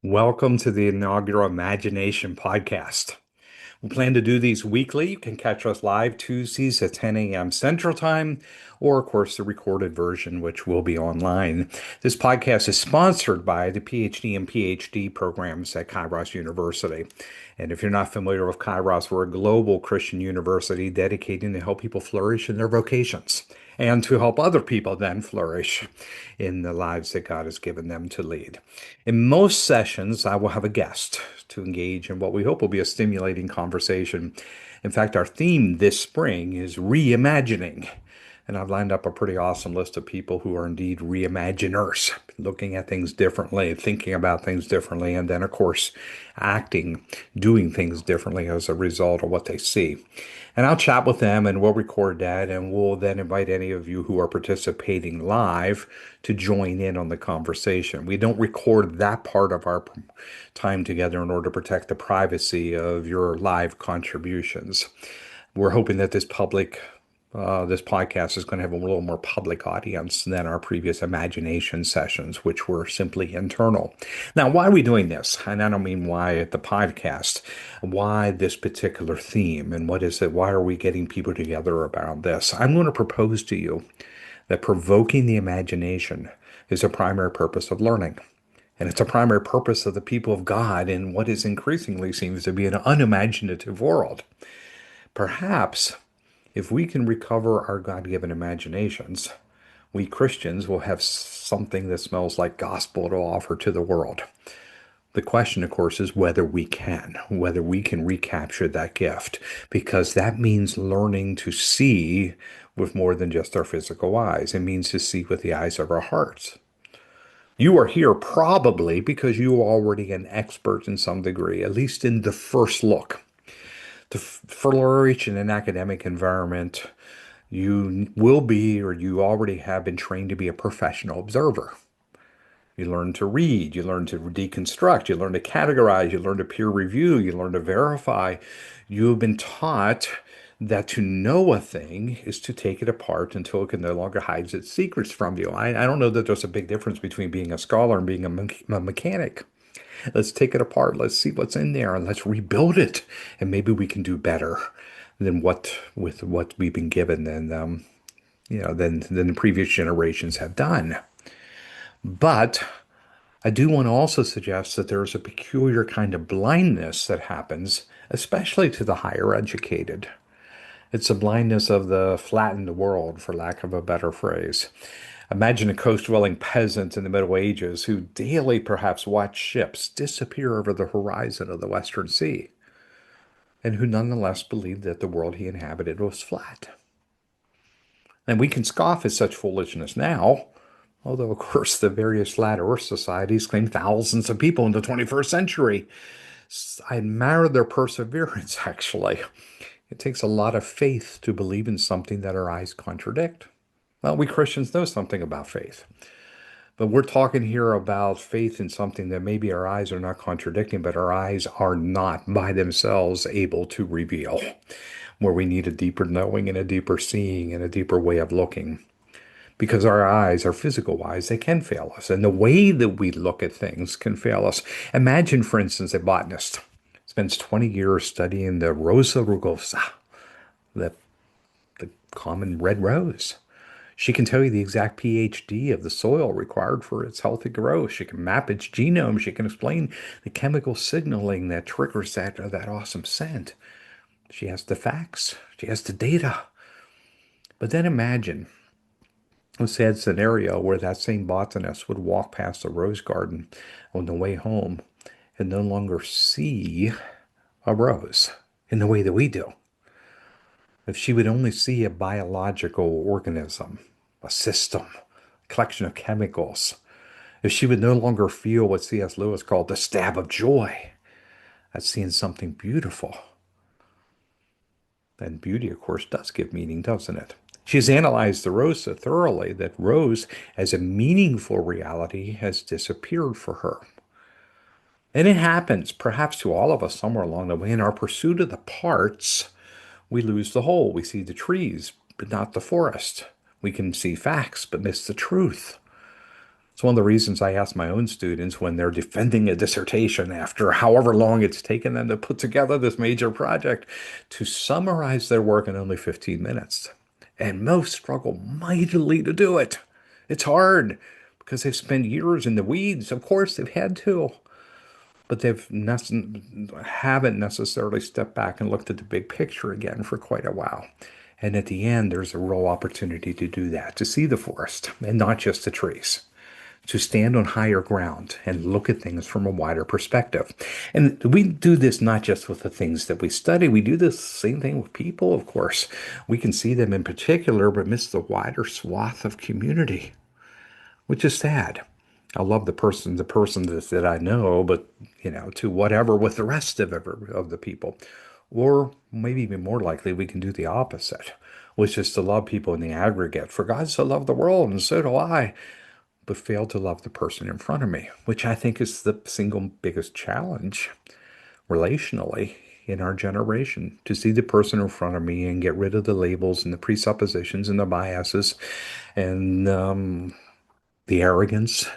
Welcome to the inaugural Imagination podcast. We plan to do these weekly. You can catch us live Tuesdays at 10 a.m. Central Time, or of course, the recorded version, which will be online. This podcast is sponsored by the PhD and PhD programs at Kairos University. And if you're not familiar with Kairos, we're a global Christian university dedicating to help people flourish in their vocations and to help other people then flourish in the lives that God has given them to lead. In most sessions, I will have a guest to engage in what we hope will be a stimulating conversation. In fact, our theme this spring is reimagining. And I've lined up a pretty awesome list of people who are indeed reimaginers, looking at things differently, thinking about things differently, and then, of course, acting, doing things differently as a result of what they see. And I'll chat with them and we'll record that, and we'll then invite any of you who are participating live to join in on the conversation. We don't record that part of our time together in order to protect the privacy of your live contributions. We're hoping that this podcast is going to have a little more public audience than our previous imagination sessions, which were simply internal. Now, why are we doing this? And I don't mean why at the podcast. Why this particular theme? And what is it? Why are we getting people together about this? I'm going to propose to you that provoking the imagination is a primary purpose of learning. And it's a primary purpose of the people of God in what is increasingly seems to be an unimaginative world. Perhaps if we can recover our God-given imaginations, we Christians will have something that smells like gospel to offer to the world. The question, of course, is whether we can recapture that gift, because that means learning to see with more than just our physical eyes. It means to see with the eyes of our hearts. You are here probably because you are already an expert in some degree, at least in the first look. To flourish in an academic environment, you will be, or you already have been trained to be a professional observer. You learn to read, you learn to deconstruct, you learn to categorize, you learn to peer review, you learn to verify. You have been taught that to know a thing is to take it apart until it can no longer hide its secrets from you. I don't know that there's a big difference between being a scholar and being a mechanic. Let's take it apart. Let's see what's in there and let's rebuild it. And maybe we can do better than what we've been given than the previous generations have done. But I do want to also suggest that there's a peculiar kind of blindness that happens, especially to the higher educated. It's the blindness of the flattened world, for lack of a better phrase. Imagine a coast-dwelling peasant in the Middle Ages who daily perhaps watched ships disappear over the horizon of the Western Sea, and who nonetheless believed that the world he inhabited was flat. And we can scoff at such foolishness now, although, of course, the various flat earth societies claim thousands of people in the 21st century. I admire their perseverance, actually. It takes a lot of faith to believe in something that our eyes contradict. Well, we Christians know something about faith, but we're talking here about faith in something that maybe our eyes are not contradicting, but our eyes are not by themselves able to reveal, where we need a deeper knowing and a deeper seeing and a deeper way of looking. Because our eyes, our physical eyes, they can fail us. And the way that we look at things can fail us. Imagine, for instance, a botanist spends 20 years studying the Rosa rugosa, the, the common red rose. She can tell you the exact pH of the soil required for its healthy growth. She can map its genome. She can explain the chemical signaling that triggers that awesome scent. She has the facts. She has the data. But then imagine a sad scenario where that same botanist would walk past the rose garden on the way home and no longer see a rose in the way that we do. If she would only see a biological organism, a system, a collection of chemicals, if she would no longer feel what C.S. Lewis called the stab of joy at seeing something beautiful, then beauty, of course, does give meaning, doesn't it? She's analyzed the rose so thoroughly that rose as a meaningful reality has disappeared for her. And it happens, perhaps to all of us somewhere along the way, in our pursuit of the parts, we lose the whole. We see the trees, but not the forest. We can see facts, but miss the truth. It's one of the reasons I ask my own students when they're defending a dissertation after however long it's taken them to put together this major project to summarize their work in only 15 minutes. And most struggle mightily to do it. It's hard because they've spent years in the weeds. Of course, they've had to, but haven't necessarily stepped back and looked at the big picture again for quite a while. And at the end, there's a real opportunity to do that, to see the forest and not just the trees, to stand on higher ground and look at things from a wider perspective. And we do this not just with the things that we study, we do the same thing with people, of course. We can see them in particular, but miss the wider swath of community, which is sad. I love the person that I know, but to whatever with the rest of the people. Or maybe even more likely, we can do the opposite, which is to love people in the aggregate. For God so loved the world, and so do I, but fail to love the person in front of me, which I think is the single biggest challenge relationally in our generation, to see the person in front of me and get rid of the labels and the presuppositions and the biases and the arrogance,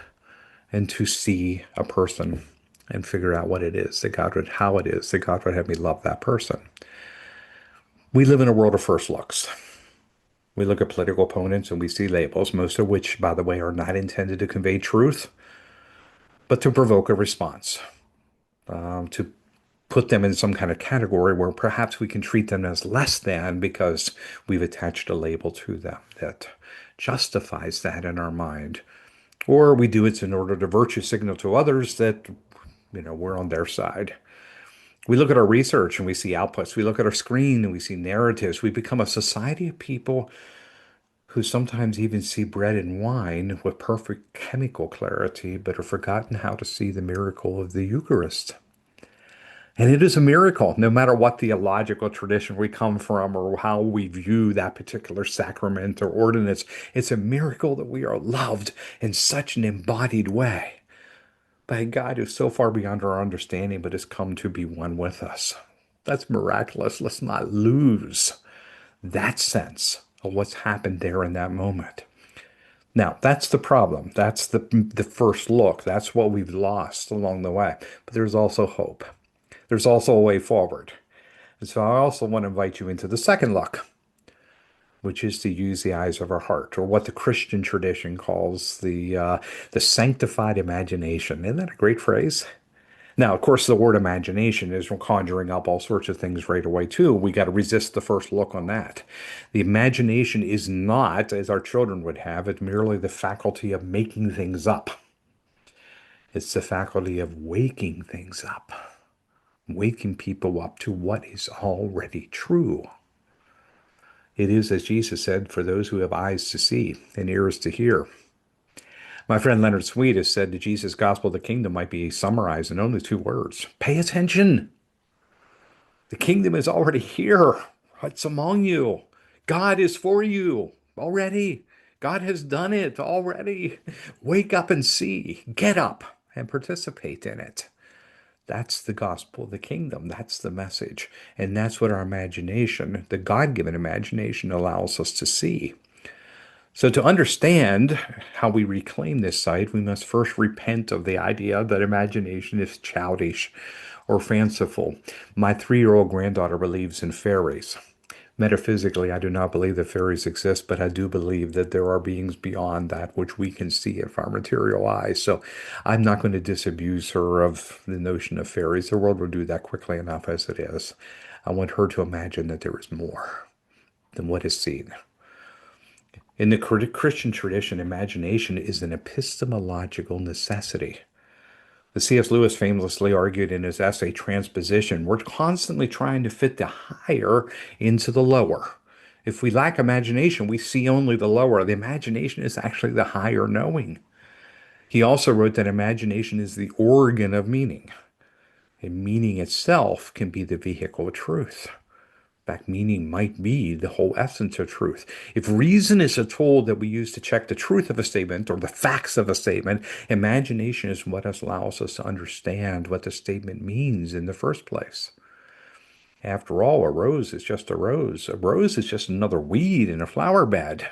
and to see a person and figure out what it is that God would, how it is that God would have me love that person. We live in a world of first looks. We look at political opponents and we see labels, most of which, by the way, are not intended to convey truth, but to provoke a response, to put them in some kind of category where perhaps we can treat them as less than because we've attached a label to them that justifies that in our mind. Or we do it in order to virtue signal to others that, we're on their side. We look at our research and we see outputs. We look at our screen and we see narratives. We become a society of people who sometimes even see bread and wine with perfect chemical clarity, but have forgotten how to see the miracle of the Eucharist. And it is a miracle, no matter what theological tradition we come from or how we view that particular sacrament or ordinance. It's a miracle that we are loved in such an embodied way by a God who's so far beyond our understanding, but has come to be one with us. That's miraculous. Let's not lose that sense of what's happened there in that moment. Now, that's the problem. That's the first look. That's what we've lost along the way. But there's also hope. There's also a way forward. And so I also want to invite you into the second look, which is to use the eyes of our heart, or what the Christian tradition calls the sanctified imagination. Isn't that a great phrase? Now, of course, the word imagination is conjuring up all sorts of things right away, too. We got to resist the first look on that. The imagination is not, as our children would have it, merely the faculty of making things up. It's the faculty of waking things up, waking people up to what is already true. It is, as Jesus said, for those who have eyes to see and ears to hear. My friend Leonard Sweet has said that Jesus' gospel of the kingdom might be summarized in only two words: pay attention. The kingdom is already here. It's among you. God is for you already. God has done it already. Wake up and see. Get up and participate in it. That's the gospel of the kingdom. That's the message. And that's what our imagination, the God-given imagination, allows us to see. So to understand how we reclaim this sight, we must first repent of the idea that imagination is childish or fanciful. My 3-year-old granddaughter believes in fairies. Metaphysically, I do not believe that fairies exist, but I do believe that there are beings beyond that which we can see with our material eyes. So I'm not going to disabuse her of the notion of fairies. The world will do that quickly enough as it is. I want her to imagine that there is more than what is seen. In the Christian tradition, imagination is an epistemological necessity. As C.S. Lewis famously argued in his essay Transposition, we're constantly trying to fit the higher into the lower. If we lack imagination, we see only the lower. The imagination is actually the higher knowing. He also wrote that imagination is the organ of meaning, and meaning itself can be the vehicle of truth. In fact, meaning might be the whole essence of truth. If reason is a tool that we use to check the truth of a statement or the facts of a statement, imagination is what allows us to understand what the statement means in the first place. After all, a rose is just a rose. A rose is just another weed in a flower bed.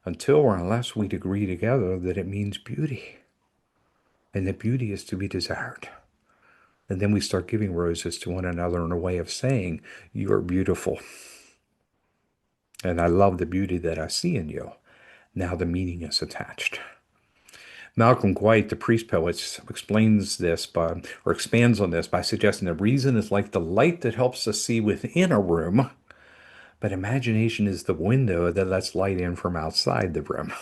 until or unless we agree together that it means beauty and that beauty is to be desired. And then we start giving roses to one another in a way of saying, you are beautiful. And I love the beauty that I see in you. Now the meaning is attached. Malcolm White, the priest poet, explains this by, or expands on this by suggesting that reason is like the light that helps us see within a room, but imagination is the window that lets light in from outside the room.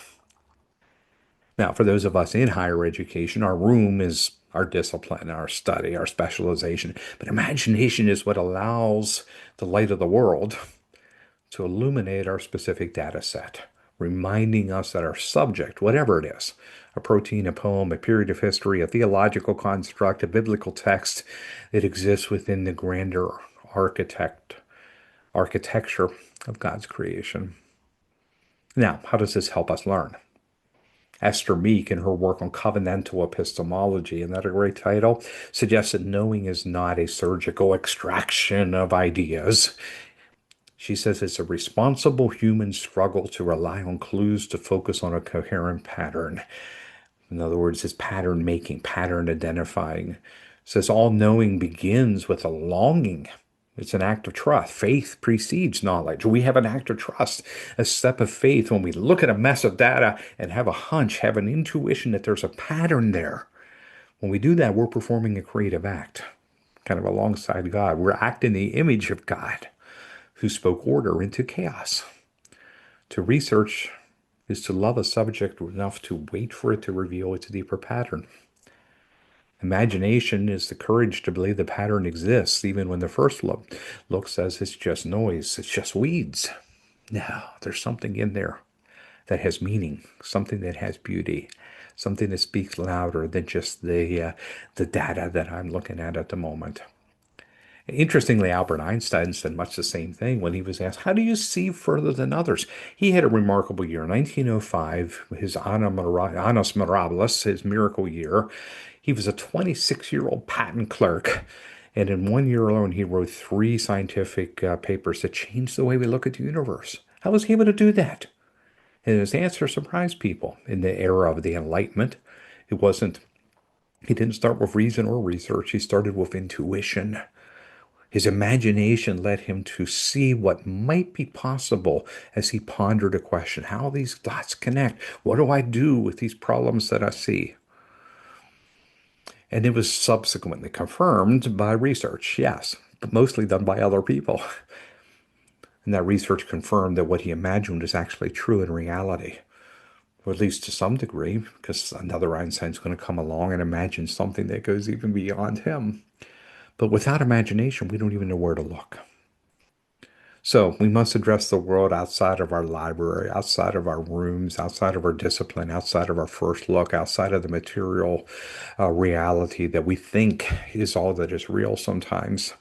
Now, for those of us in higher education, our room is our discipline, our study, our specialization, but imagination is what allows the light of the world to illuminate our specific data set, reminding us that our subject, whatever it is, a protein, a poem, a period of history, a theological construct, a biblical text, it exists within the grander architecture of God's creation. Now, how does this help us learn? Esther Meek, in her work on covenantal epistemology, and that a great title, suggests that knowing is not a surgical extraction of ideas. She says it's a responsible human struggle to rely on clues to focus on a coherent pattern. In other words, it's pattern making, pattern identifying. It says all knowing begins with a longing. It's an act of trust. Faith precedes knowledge. We have an act of trust, a step of faith when we look at a mess of data and have a hunch, have an intuition that there's a pattern there. When we do that, we're performing a creative act, kind of alongside God. We're acting the image of God who spoke order into chaos. To research is to love a subject enough to wait for it to reveal its deeper pattern. Imagination is the courage to believe the pattern exists, even when the first look says it's just noise, it's just weeds. No, there's something in there that has meaning, something that has beauty, something that speaks louder than just the data that I'm looking at the moment. Interestingly, Albert Einstein said much the same thing when he was asked, how do you see further than others? He had a remarkable year. 1905, his Annus Mirabilis, his miracle year. He was a 26-year-old patent clerk. And in 1 year alone, he wrote three scientific papers that changed the way we look at the universe. How was he able to do that? And his answer surprised people. In the era of the Enlightenment, he didn't start with reason or research. He started with intuition. His imagination led him to see what might be possible as he pondered a question. How these dots connect? What do I do with these problems that I see? And it was subsequently confirmed by research, yes, but mostly done by other people. And that research confirmed that what he imagined is actually true in reality, or at least to some degree, because another Einstein's going to come along and imagine something that goes even beyond him. But without imagination, we don't even know where to look. So we must address the world outside of our library, outside of our rooms, outside of our discipline, outside of our first look, outside of the material reality that we think is all that is real sometimes.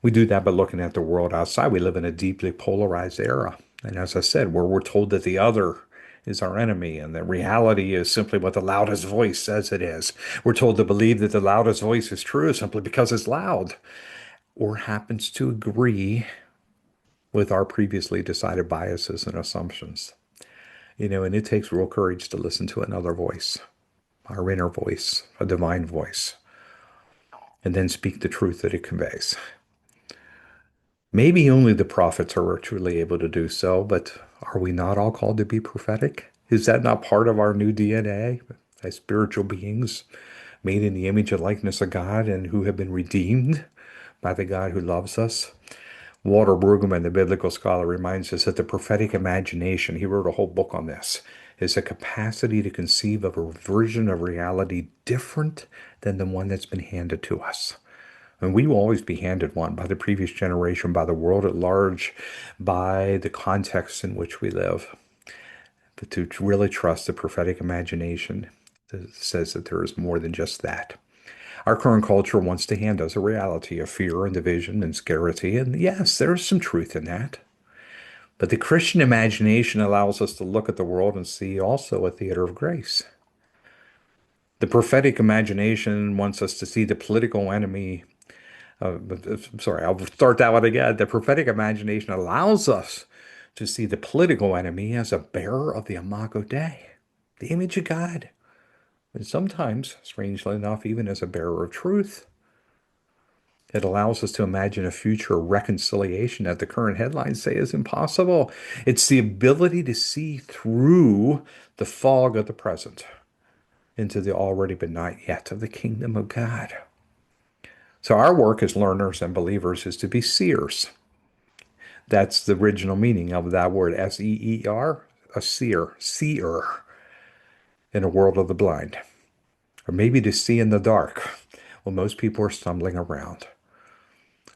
We do that by looking at the world outside. We live in a deeply polarized era. And as I said, where we're told that the other is our enemy and that reality is simply what the loudest voice says it is. We're told to believe that the loudest voice is true simply because it's loud or happens to agree with our previously decided biases and assumptions. And it takes real courage to listen to another voice, our inner voice, a divine voice, and then speak the truth that it conveys. Maybe only the prophets are truly able to do so, but are we not all called to be prophetic? Is that not part of our new DNA as spiritual beings made in the image and likeness of God and who have been redeemed by the God who loves us? Walter Brueggemann, the biblical scholar, reminds us that the prophetic imagination, he wrote a whole book on this, is a capacity to conceive of a version of reality different than the one that's been handed to us. And we will always be handed one by the previous generation, by the world at large, by the context in which we live. But to really trust the prophetic imagination that says that there is more than just that. Our current culture wants to hand us a reality of fear and division and scarcity, and yes, there's some truth in that. But the Christian imagination allows us to look at the world and see also a theater of grace. The prophetic imagination wants us to see the political enemy. Sorry, I'll start that one again. The prophetic imagination allows us to see the political enemy as a bearer of the Imago Dei, the image of God, and sometimes, strangely enough, even as a bearer of truth. It allows us to imagine a future reconciliation that the current headlines say is impossible. It's the ability to see through the fog of the present into the already but not yet of the kingdom of God. So, our work as learners and believers is to be seers. That's the original meaning of that word, seer, a seer in a world of the blind. Or maybe to see in the dark. Well, most people are stumbling around.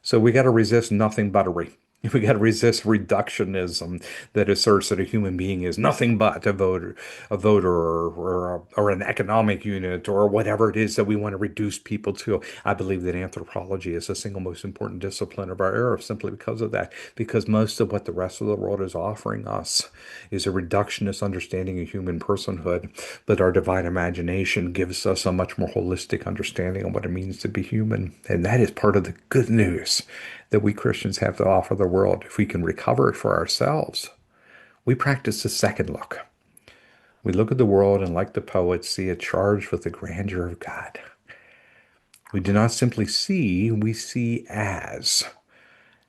So we got to resist nothing buttery. We got to resist reductionism that asserts that a human being is nothing but a voter, or an economic unit, or whatever it is that we want to reduce people to. I believe that anthropology is the single most important discipline of our era simply because of that. Because most of what the rest of the world is offering us is a reductionist understanding of human personhood, but our divine imagination gives us a much more holistic understanding of what it means to be human. And that is part of the good news that we Christians have to offer the world. If we can recover it for ourselves, we practice the second look. We look at the world and, like the poets, see it charged with the grandeur of God. We do not simply see, we see as.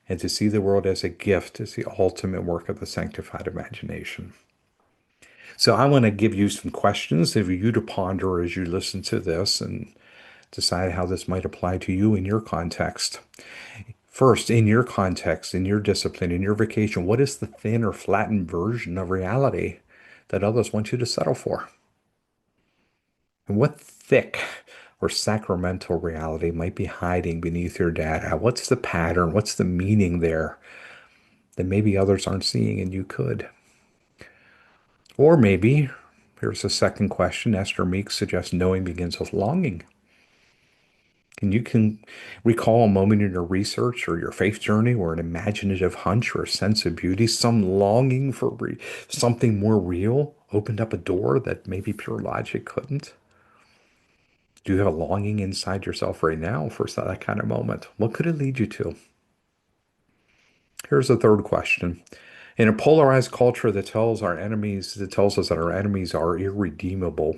And to see the world as a gift is the ultimate work of the sanctified imagination. So I want to give you some questions for you to ponder as you listen to this and decide how this might apply to you in your context. First, in your context, in your discipline, in your vocation, what is the thin or flattened version of reality that others want you to settle for? And what thick or sacramental reality might be hiding beneath your data? What's the pattern? What's the meaning there that maybe others aren't seeing and you could? Or maybe, here's a second question. Esther Meeks suggests knowing begins with longing. And you can recall a moment in your research or your faith journey where an imaginative hunch or a sense of beauty, some longing for something more real, opened up a door that maybe pure logic couldn't. Do you have a longing inside yourself right now for that kind of moment? What could it lead you to? Here's a third question. In a polarized culture that tells us that our enemies are irredeemable,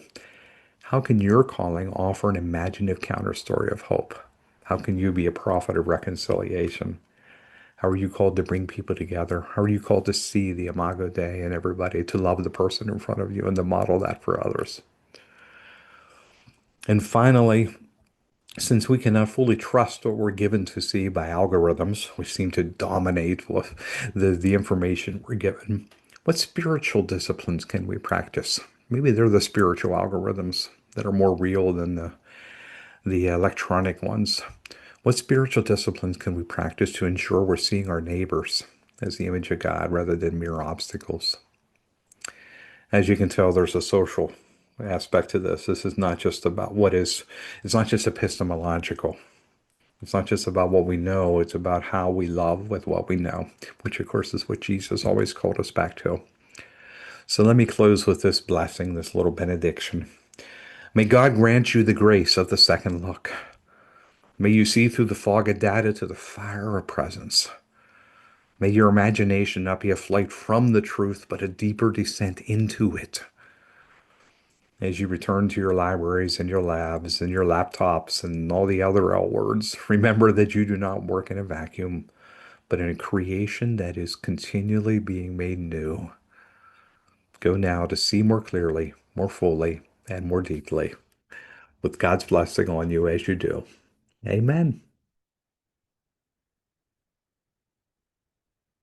how can your calling offer an imaginative counter story of hope? How can you be a prophet of reconciliation? How are you called to bring people together? How are you called to see the Imago Dei in everybody, to love the person in front of you and to model that for others? And finally, since we cannot fully trust what we're given to see by algorithms, which seem to dominate the information we're given, what spiritual disciplines can we practice? Maybe they're the spiritual algorithms that are more real than the electronic ones. What spiritual disciplines can we practice to ensure we're seeing our neighbors as the image of God rather than mere obstacles? As you can tell, there's a social aspect to this. This is not just about it's not just epistemological. It's not just about what we know, it's about how we love with what we know, which of course is what Jesus always called us back to. So let me close with this blessing, this little benediction. May God grant you the grace of the second look. May you see through the fog of data to the fire of presence. May your imagination not be a flight from the truth, but a deeper descent into it. As you return to your libraries and your labs and your laptops and all the other L words, remember that you do not work in a vacuum, but in a creation that is continually being made new. Go now to see more clearly, more fully, and more deeply, with God's blessing on you as you do. Amen.